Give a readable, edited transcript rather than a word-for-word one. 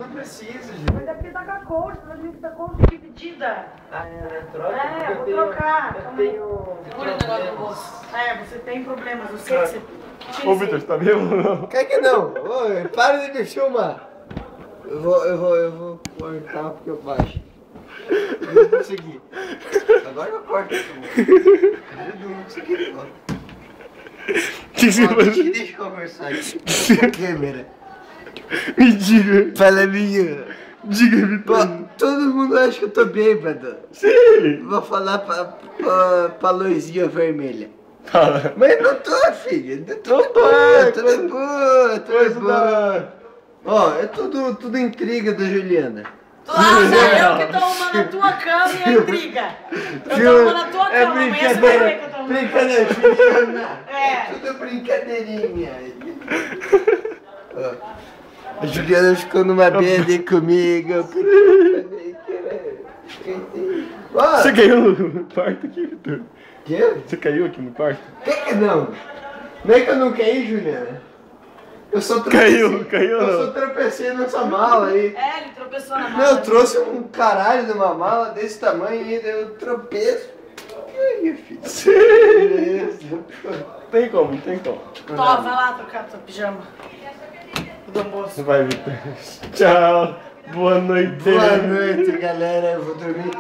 não precisa, Júlia. Mas é porque tá com a coxa, tá com a coxa dividida. Ah, é, troca? É, vou trocar. Eu tenho... Segura o negócio do bolso. É, você tem problemas, eu sei que você... Ô, Vitor, você tá bem ou não? Quer que não? Oi, para de me filmar. Eu vou cortar porque eu baixo. Eu não consegui. Agora eu corto. Eu não consegui. Deixa eu conversar aqui com a câmera. Me diga. Fala minha. Diga, Vitor. Todo mundo acha que eu tô bêbado. Sim. Vou falar pra luzinha vermelha. Fala. Mas não tô, filho. Tudo Não tô, boa, tudo boa, tudo Coisa boa. da... Ó, é tudo intriga da Juliana. Ah, eu que tô arrumando a tua cama e a intriga. Eu tô arrumando a tua É cama, amanhã você vai ver que eu tô arrumando. brincadeira, Juliana. É. Tudo brincadeirinha. Ó, a Juliana ficou numa BD comigo. Ó, Você caiu no quarto aqui, Vitor? quê? Você caiu aqui no quarto? Que não? Não é que eu não caí, Juliana? Eu só Caiu Eu não? só tropecei nessa mala aí. É, ele tropeçou na Não, mala. eu trouxe um caralho de uma mala desse tamanho ainda, eu tropeço. E aí, filho? Beleza. Tem como, não tem como. Tó, vai lá trocar tua pijama. Do almoço. Vai, Vitor. Tchau. Boa noite. Boa noite, galera. Eu vou dormir.